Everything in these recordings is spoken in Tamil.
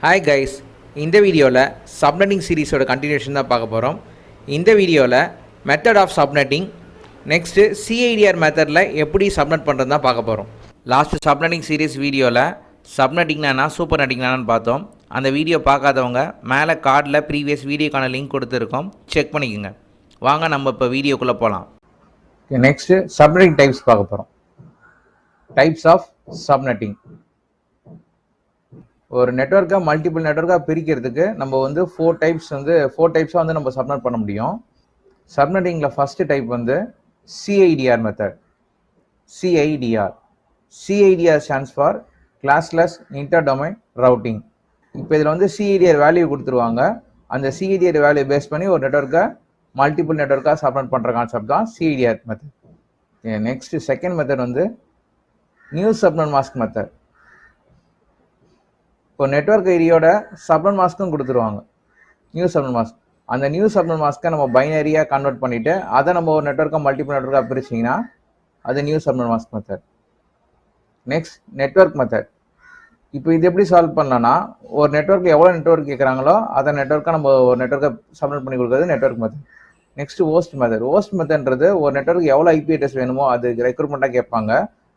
ஹாய் கைஸ், இந்த வீடியோவில் சப்நெட்டிங் சீரீஸோட கண்டினியூஷன் தான் பார்க்க போகிறோம். இந்த வீடியோவில் method of subnetting, next CIDR மெத்தடில் எப்படி சப்நெட் பண்ணுறது தான் பார்க்க போகிறோம். லாஸ்ட்டு சப்நெட்டிங் சீரீஸ் வீடியோவில் சப்நெட்டிங்னா சூப்பர் நெட்டிங்னான்னு பார்த்தோம். அந்த வீடியோ பார்க்காதவங்க மேலே கார்டில் ப்ரீவியஸ் வீடியோக்கான லிங்க் கொடுத்துருக்கோம், செக் பண்ணிக்கோங்க. வாங்க நம்ம இப்போ வீடியோக்குள்ளே போகலாம். நெக்ஸ்ட்டு சப்நெட்டிங் டைப்ஸ் பார்க்க போகிறோம். Types of subnetting. ஒரு நெட்வொர்க்கை மல்டிபிள் நெட்வொர்க்காக பிரிக்கிறதுக்கு நம்ம வந்து ஃபோர் டைப்ஸாக வந்து நம்ம சப்நெட் பண்ண முடியும். சப்நெட்டிங்கில் ஃபஸ்ட்டு டைப் வந்து CIDR method. CIDR stands for Classless Inter-Domain Routing. இப்போ இதில் வந்து சிஐடிஆர் வேல்யூ கொடுத்துருவாங்க. அந்த சிஐடிஆர் வேல்யூ பேஸ் பண்ணி ஒரு நெட்வொர்க்கை மல்டிபிள் நெட்வொர்க்காக சப்நெட் பண்ணுற கான்செப்ட் தான் CIDR method. Next second method வந்து நியூ சப்நெட் மாஸ்க் மெத்தட். இப்போ நெட்வொர்க் ஏரியோட சப்நெட் மாஸ்க்கும் கொடுத்துருவாங்க, நியூ சப்நெட் மாஸ்க். அந்த நியூ சப்நெட் மாஸ்க்கை நம்ம பைனரியாக கன்வெர்ட் பண்ணிவிட்டு அதை நம்ம ஒரு நெட்வொர்க்கை மல்டிபிள் நெட்வொர்க்காக பிரிச்சிங்கன்னா அது new subnet mask method. Next network method. இப்போ இது எப்படி சால்வ் பண்ணலாம்னா, ஒரு நெட்வொர்க் எவ்வளோ நெட்வொர்க் கேட்குறாங்களோ அதை நெட்வொர்க்காக நம்ம ஒரு நெட்வொர்க்கை சப்நெட் பண்ணி கொடுக்குறது network method. Next host method. Host மெத்தட்ன்றது ஒரு நெட்வொர்க் எவ்வளோ ஐபி அட்ரஸ் வேணுமோ அது ரெக்ரூட்மெண்ட்டாக கேட்பாங்க,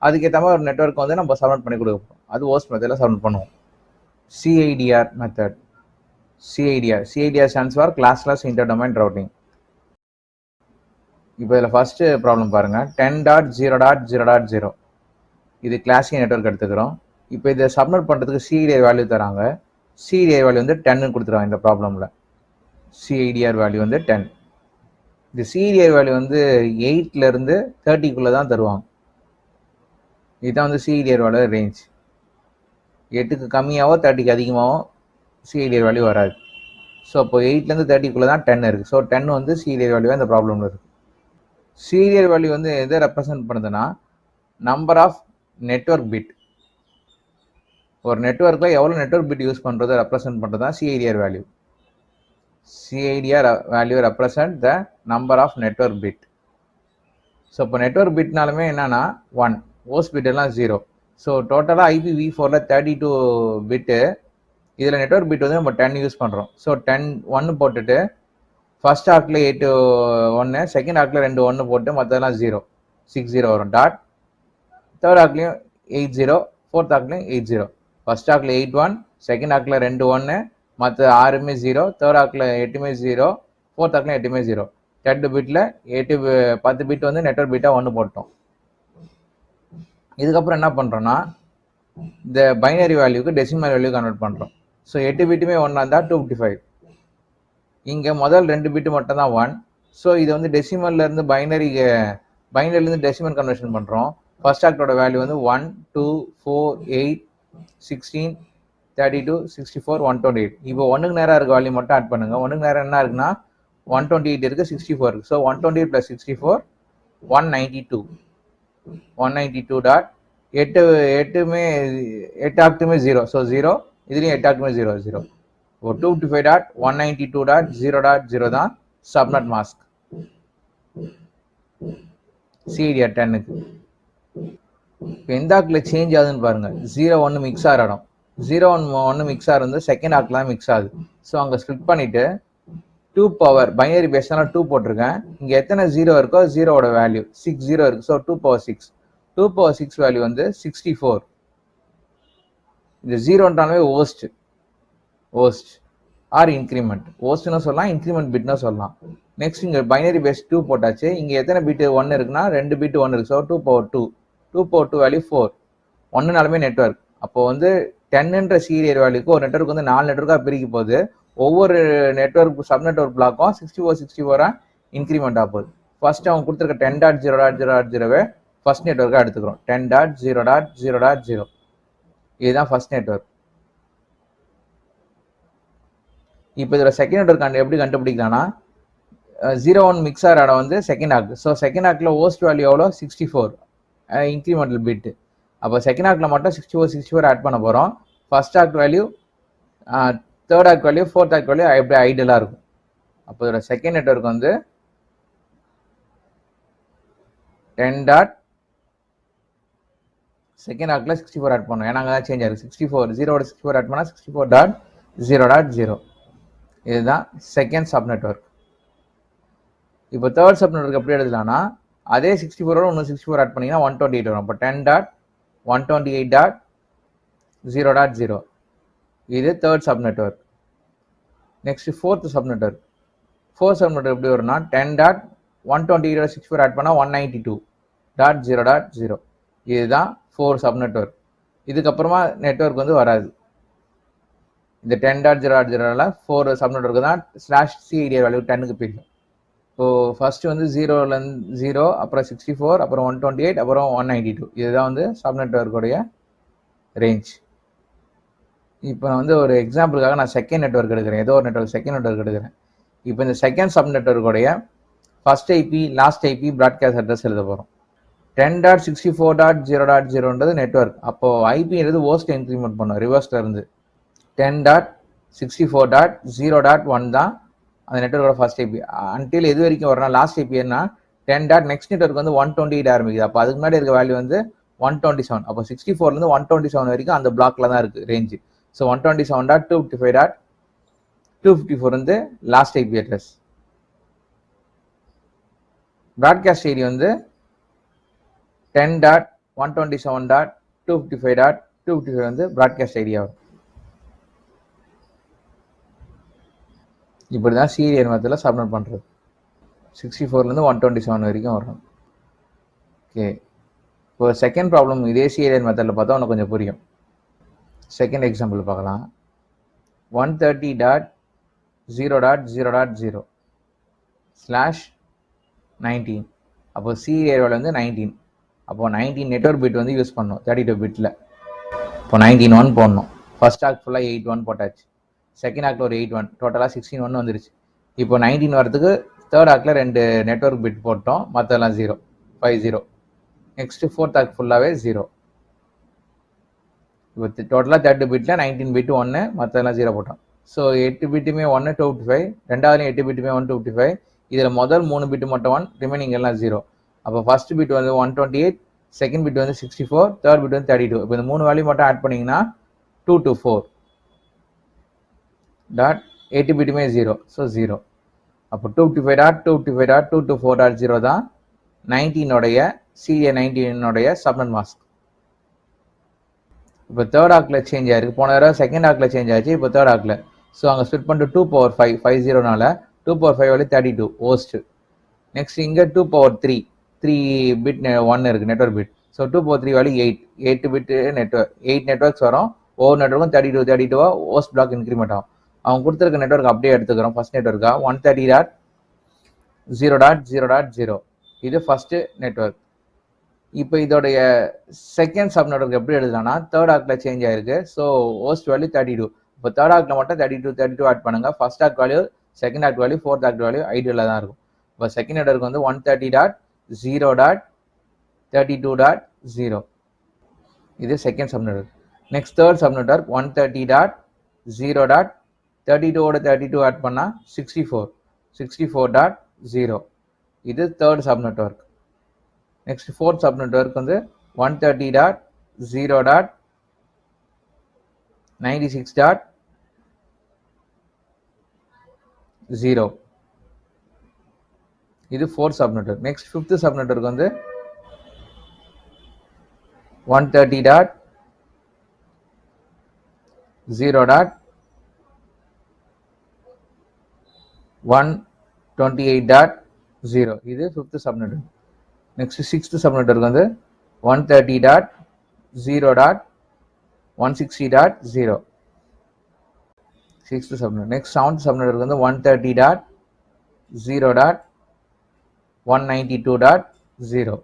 அதுக்கேற்ற மாதிரி ஒரு நெட்வொர்க் வந்து நம்ம சப்நெட் பண்ணி கொடுப்போம். அது ஹோஸ்ட் மெத்தடில் சப்நெட் பண்ணுவோம். CIDR method. CIDR stands for Classless Inter-Domain Routing. இப்போ இதில் ஃபர்ஸ்ட் ப்ராப்ளம் பாருங்க, 10.0.0.0. இது கிளாஸ் நெட்வொர்க் எடுத்துக்கிறோம். இப்போ இதை சப்நெட் பண்ணுறதுக்கு சிஐடிஆர் வேல்யூ தராங்க. சிஐடிஆர் வேல்யூ வந்து 10 கொடுத்துருவாங்க. இந்த ப்ராப்ளமில் சிஐடிஆர் வேல்யூ வந்து 10. இந்த சிஐடிஆர் வேல்யூ வந்து 8லேருந்து 30க்குள்ளே தான் தருவாங்க. இதுதான் வந்து சிஐடிஆர் வேல்யூ ரேஞ்ச். 8க்கு கம்மியாகவோ 30க்கு அதிகமாகவோ சிஐடிஆர் வேல்யூ வராது. ஸோ அப்போ 8லேருந்து 30க்குள்ளே தான் 10 இருக்குது. ஸோ 10 வந்து சிஐடிஆர் வேல்யூவாக இந்த ப்ராப்ளமில் இருக்குது. சிஐடிஆர் வேல்யூ வந்து எதை ரெப்ரசென்ட் பண்ணுதுன்னா, நம்பர் ஆஃப் நெட்வொர்க் பிட். ஒரு நெட்வொர்க்கில் எவ்வளோ நெட்வொர்க் பிட் யூஸ் பண்ணுறதை ரெப்ரசென்ட் பண்ணுறது தான் CIDR value. CIDR value represent the number of network bit. So இப்போ நெட்வொர்க் பிட்னாலுமே என்னன்னா 1, ஹோஸ்ட் பிட் எல்லாம் 0. ஸோ டோட்டலாக IPv4ல் 32 பிட்டு. இதில் நெட்வொர்க் பிட் வந்து நம்ம 10 யூஸ் பண்ணுறோம். ஸோ 10 1 போட்டுட்டு ஃபர்ஸ்ட் ஆக்கில் 8 1, செகண்ட் ஆக்கில் 2 1 போட்டு மற்றதெல்லாம் 0 60 வரும். டாட் தேர்ட் ஆக்லையும் 80, ஃபோர்த் ஆக்லையும் 80. ஃபர்ஸ்ட் ஆக்கில் 81, செகண்ட் ஆக்கில் 2 1, மற்ற 6மே 0, தேர்ட் ஆக்கில் 8மே 0, ஃபோர்த் ஆக்கில் 8மே 0. 10 பிட்டில் 10 பிட் வந்து நெட்வொர்க் பிட்டாக 1 போட்டோம். இதுக்கப்புறம் என்ன பண்ணுறோன்னா, இந்த பைனரி வேல்யூக்கு டெசிமல் வேல்யூ கன்வெர்ட் பண்ணுறோம். ஸோ 8 பிட்டுமே 1 இருந்தால் 255. இங்கே முதல் 2 பிட்டு மட்டும் தான் 1. ஸோ இது வந்து டெசிமல்லேருந்து பைனரிலேருந்து டெசிமல் கன்வர்ஷன் பண்ணுறோம். ஃபர்ஸ்ட் ஆக்டோட வேல்யூ வந்து 1 2 4 8 16 32 64 128. இப்போ 1க்கு நேராக இருக்க வேல்யூ மட்டும் ஆட் பண்ணுங்க. 1க்கு நேரம் என்ன இருக்குன்னா 128 இருக்குது, 64 இருக்குது. ஸோ 128 + 64 192. 192 டாட் 8 ஆக்டுமே 0. ஸோ 0, இதுலேயும் 8 ஆக்டுமே 0 0. 255.192.0.0 தான் சப்நெட் மாஸ்க் சிஐடிஆர் 10க்கு. இப்போ எந்த ஆக்கில் சேஞ்ச் ஆகுதுன்னு பாருங்க. 0 1 மிக்ஸ் ஆகிற இடம் 0 1 மிக்ஸ் ஆகிறது செகண்ட் ஆக்கில் மிக்ஸ் ஆகுது. ஸோ அங்கே ஸ்ப்ளிட் பண்ணிட்டு 2 பவர் பைனரி பேஸ்னால 2 போட்டிருக்கேன். இங்கே எத்தனை 0 இருக்கோ 0வோட வேல்யூ 6 0 இருக்கு. So 2 power 6. 2 பவர் 6 வேல்யூ வந்து 64. இந்த 0ன்றாலே ஹோஸ்ட் ஆர் இன்க்ரிமெண்ட். ஹோஸ்ட்னு சொல்லலாம், இன்க்ரிமெண்ட் பிட்னு சொல்லலாம். நெக்ஸ்ட் இங்கே பைனரி பேஸ் 2 போட்டாச்சு. இங்கே எத்தனை பிட்டு 1 இருக்குன்னா 2 பிட்டு 1 இருக்கு. So 2 power 2. 2 பவர் 2 வேல்யூ 4. 1நாலுமே நெட்வொர்க். அப்போ வந்து 10ன்ற சிஐடிஆர் வேல்யூக்கு ஒரு நெட்வொர்க் வந்து 4 நெட்வொர்க்காக பிரிக்கும் போது ஒவ்வொரு நெட்வொர்க் சப் நெட்வொர்க் பிளாக்கும் 64 இன்க்ரிமெண்ட் ஆக போகுது. ஃபர்ஸ்ட் அவங்க கொடுத்துருக்க 10.0.0.0வே ஃபர்ஸ்ட் நெட்வொர்க்காக எடுத்துக்கிறோம். 10.0.0.0 இதுதான் ஃபர்ஸ்ட் நெட்வொர்க். இப்போ இதில் செகண்ட் நெட்வொர்க் எப்படி கண்டுபிடிக்கலாம்னா, 0 1 மிக்ஸ் ஆகிற இடம் வந்து செகண்ட் ஆக். ஸோ செகண்ட் ஆக்கில் ஹோஸ்ட் வேல்யூ எவ்வளோ 64 இன்க்ரிமெண்டல் பிட்டு. அப்போ செகண்ட் ஆக்கில் மட்டும் 64 ஆட் பண்ண போகிறோம். ஃபர்ஸ்ட் ஆக் வேல்யூ, தேர்ட் ஆக் வேல்யூ, ஃபோர்த் ஆக் வேல்யூ எப்படி ஐடியலாக இருக்கும். அப்போ இதோட செகண்ட் நெட்வொர்க் வந்து 10. செகண்ட் ஆக்கில் 64 ஆட் பண்ணோம். ஏன்னா அங்கே தான் சேஞ்ச் ஆயிருக்கு. 64 0 64 ஆட் பண்ணால் 64. 0.0. இதுதான் செகண்ட் சப் நெட்வொர்க். இப்போ தேர்ட் சப் நெட்வொர்க் எப்படி எழுதலாம்னா அதே 64 இன்னும் 64 ஆட் பண்ணிங்கன்னா 128 வரும். அப்போ 10.128.0.0 இது third sub network. Next fourth sub network. Fourth sub network எப்படி வரும்னா 10.128.64 ஆட் பண்ணால் 192.0.0. இதுதான் 4 சப் நெட்வொர்க். இதுக்கப்புறமா நெட்வொர்க் வந்து வராது. இந்த 10.0.0ல 4 சப் நெட்வொர்க் தான் /CIDR வேல்யூ 10க்கு பிரிக்கும். இப்போ ஃபர்ஸ்ட் வந்து 0 அப்புறம் 64 அப்புறம் 128 அப்புறம் 192. இதுதான் வந்து சப் நெட்வொர்க்குடைய ரேஞ்ச். இப்போ வந்து ஒரு எக்ஸாம்பிளுக்காக நான் செகண்ட் நெட்வொர்க் எடுக்கிறேன். ஏதோ ஒரு நெட்வொர்க் செகண்ட் நெட்வொர்க் எடுக்கிறேன். இப்போ இந்த செகண்ட் சப் நெட்வொர்க்குடைய first IP last IP broadcast address எழுத போகிறோம். 10.64.0.0ன்றது நெட்வொர்க். அப்போ ஐபின்றது ஹோஸ்ட் இன்க்ரிமெண்ட் பண்ணும் ரிவர்ஸ்ல இருந்து. 10.64.0.1 தான் அந்த நெட்வொர்க்கோட ஃபர்ஸ்ட் ஐபி. அன்டில் எது வரைக்கும் வரணும் லாஸ்ட் ஐபி என்ன 10. நெக்ஸ்ட் நெட்வொர்க் வந்து 128 ஆரம்பிக்குது. அப்போ அதுக்கு முன்னாடி இருக்க வேல்யூ வந்து 127. அப்போ 64லேருந்து 127 வரைக்கும் அந்த பிளாக்ல தான் இருக்கு ரேஞ்சு. ஸோ 127.255.254 வந்து last IP address. Broadcast ID வந்து 10.127.255.255 வந்து ப்ராட்காஸ்ட் ஐடி ஆகும். இப்படி தான் சீரியல் மெத்தடில் சப்மிட் பண்ணுறது. 64லேருந்து 127 வரைக்கும் வரும். ஓகே, இப்போ செகண்ட் ப்ராப்ளம் இதே சீரியல் மெத்தடில் பார்த்தா உனக்கு கொஞ்சம் புரியும். செகண்ட் எக்ஸாம்பிள் பார்க்கலாம். 130.0.0/19. அப்போ சீரியல் வந்து 19. அப்போ 19 நெட்வொர்க் பிட் வந்து யூஸ் பண்ணணும் 32 பிட்டில். இப்போ 19 போடணும். ஃபர்ஸ்ட் ஆக் ஃபுல்லாக 8 போட்டாச்சு. செகண்ட் ஆக்டில் ஒரு 8 டோட்டலாக 16 வந்துருச்சு. இப்போ 19 வரதுக்கு தேர்ட் ஆக்டில் 2 நெட்வொர்க் பிட் போட்டோம், மற்றெல்லாம் 0 50. நெக்ஸ்ட் ஃபோர்த் ஆக் ஃபுல்லாகவே 0. இப்போ டோட்டலாக 30 பிட்டில் 19 பிட்டு 1, மற்றெல்லாம் 0 போட்டோம். ஸோ 8 பிட்டுமே 1 255, ரெண்டாவதுலையும் 8 பிட்டுமே 1 255. இதில் முதல் 3 பிட்டு மட்டும் 1, ரிமைனிங் எல்லாம் 0. அப்போ ஃபர்ஸ்ட் பிட் வந்து 128, செகண்ட் பிட் வந்து 64, தேர்ட் பிட் வந்து 32. இப்போ இந்த 3 வேல்யூ மட்டும் ஆட் பண்ணிங்கன்னா 224. 8 பிட்டுமே 0, ஸோ 0. அப்போ 255.255.224.0 தான் 19 சீரியல் 19 சப்நெட் மாஸ்க். இப்போ தேர்ட் ஆக்டில் சேஞ்ச் ஆயிருக்கு. போன தடவை செகண்ட் ஆக்டில் சேஞ்ச் ஆச்சு, இப்போ தேர்ட் ஆக்டில். ஸோ அங்கே ஸ்பிட் பண்ணிட்டு 2/5 50னால 2/5 வேல்யூ 32 ஹோஸ்ட். நெக்ஸ்ட் இங்கே 2/3 3 பிட் 1 இருக்கு network bit. So 2/3 value 8 bit network 8 networks வரும். ஒவ்வொரு நெட்வொர்க்கும் 32 ஹோஸ்ட் பிளாக் இன்க்ரிமெண்ட் ஆகும். அவங்க கொடுத்துருக்க நெட்வொர்க் அப்படியே எடுத்துக்கிறோம். ஃபர்ஸ்ட் நெட்வொர்க்கா 130.0.0.0 இது ஃபர்ஸ்ட் நெட்வொர்க். இப்போ இதோடைய செகண்ட் சப் நெட்வொர்க் எப்படி எழுதலாம்னா தேர்ட் ஆக்டில் சேஞ்ச் ஆயிருக்கு. So host value 32. இப்போ தேர்ட் ஆக்டில் மட்டும் 32 ஆட் பண்ணுங்க. First octet value, second octet value, fourth octet value ஐடியில் தான் இருக்கும். இப்போ செகண்ட் நெட்வொர்க் வந்து 130.0.32.0 இது second sub network. Next third sub network 130.0.32 add பண்ணால் 64.0 இது third sub network. Next fourth sub network வந்து 130.0.96.0 இது fourth sub network. Next fifth sub network வந்து 130.0.128.0 இது fifth sub network. Next sixth sub network வந்து 130.0.160.0 sixth sub network. Next seventh sub network வந்து 130.0.192.0.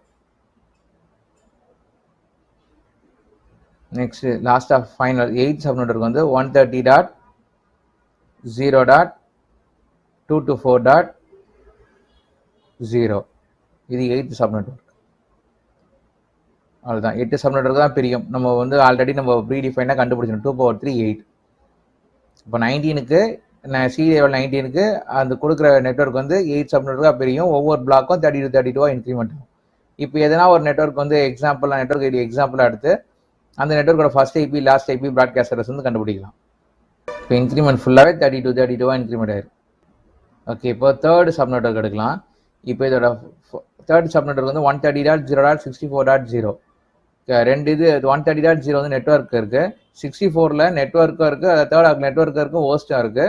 Next last of final eight sub network வந்து 130.0.224.0 இது எயித் சப் நெட்வொர்க். அவ்வளோதான், 8 சப் நெட்வொர்க் தான் பிரியும். நம்ம வந்து ஆல்ரெடி நம்ம ப்ரீடிஃபைனாக கண்டுபிடிச்சோம் 2/3 8. இப்போ 19க்கு சீரியல் 19க்கு அந்த கொடுக்குற நெட்வொர்க் வந்து 8 சப் நெட்வொர்க்காக பிரியும். ஒவ்வொரு பிளாக்கும் 32 இன்க்ரிமெண்ட் ஆகும். இப்போ எதனா ஒரு நெட்வொர்க் வந்து நெட்வொர்க் ஐடி எக்ஸாம்பிளாக எடுத்து அந்த நெட்வொர்க்கோட first IP last IP broadcast address வந்து கண்டுபிடிக்கலாம். இப்போ இன்க்ரிமெண்ட் ஃபுல்லாகவே 32 இன்க்ரிமெண்ட் ஆயிருக்கு. ஓகே, இப்போ தேர்ட் சப் நெட்வொர்க் எடுக்கலாம். இப்போ இதோட தேர்ட் சப் நெட்வொர்க் வந்து 130.0.64.0. ரெண்டு இது 130.0 வந்து நெட்வொர்க் இருக்கு, 64ல் நெட்வொர்க்கும் இருக்கு, தேர்ட் ஆக் நெட்வொர்க்கும் இருக்கு, ஹோஸ்டும் இருக்கு.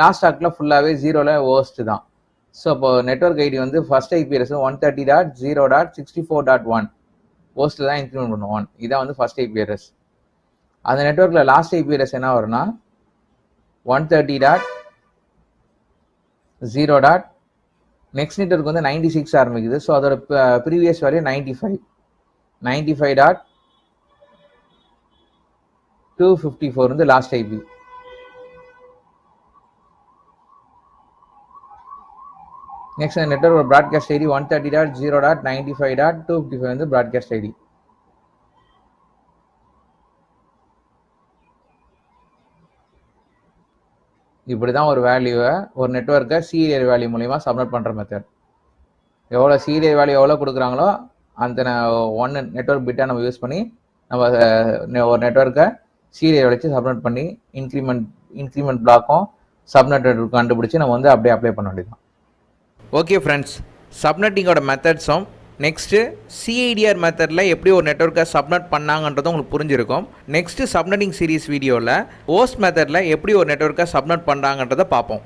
லாஸ்ட் ஆக்டில் ஃபுல்லாகவே 0ல் ஹோஸ்ட் தான். ஸோ இப்போ நெட்வொர்க் ஐடி வந்து ஃபர்ஸ்ட் ஐபி அட்ரஸ் 130.0.64.1 ஹோஸ்ட்டில் தான் இன்க்ரிமெண்ட் பண்ணுவோம். இதான் வந்து ஃபர்ஸ்ட் ஐபி அட்ரஸ். அந்த நெட்வொர்க்கில் லாஸ்ட் ஐபி அட்ரஸ் என்ன வரும்னா 130.0. நெக்ஸ்ட் நெட்வொர்க் வந்து 96 ஆரம்பிக்குது. ஸோ அதோட ப்ரீவியஸ் வேல்யூ 95.254 வந்து last IP. Next network broadcast ID 130.0.95.255 வந்து ப்ராட்காஸ்ட் ஐடி. இப்படி தான் ஒரு வேல்யூவை ஒரு நெட்வொர்க்கை CIDR வேல்யூ மூலமா சப்மிட் பண்ணுற மெத்தட். எவ்வளோ CIDR வேல்யூ எவ்வளோ கொடுக்குறாங்களோ அந்த ஒன்று நெட்வொர்க் பிட்டை நம்ம யூஸ் பண்ணி நம்ம ஒரு நெட்வொர்க்கை CIDR வச்சு சப்மிட் பண்ணி இன்க்ரிமெண்ட் பிளாக்கும் சப்நெட் நெட்வொர்க் கண்டுபிடிச்சி நம்ம வந்து அப்படியே அப்ளை பண்ண வேண்டியதான். ஓகே ஃப்ரெண்ட்ஸ், சப்நெட்டிங்கோட மெத்தட்ஸும் நெக்ஸ்ட்டு CIDR மெத்தடில் எப்படி ஒரு நெட்வொர்க்கை சப்நெட் பண்ணாங்கன்றது உங்களுக்கு புரிஞ்சிருக்கும். நெக்ஸ்ட்டு சப்நெட்டிங் சீரிஸ் வீடியோவில் ஹோஸ்ட் மெத்தடில் எப்படி ஒரு நெட்வொர்க்கை சப்நெட் பண்ணுறாங்கன்றதை பார்ப்போம்.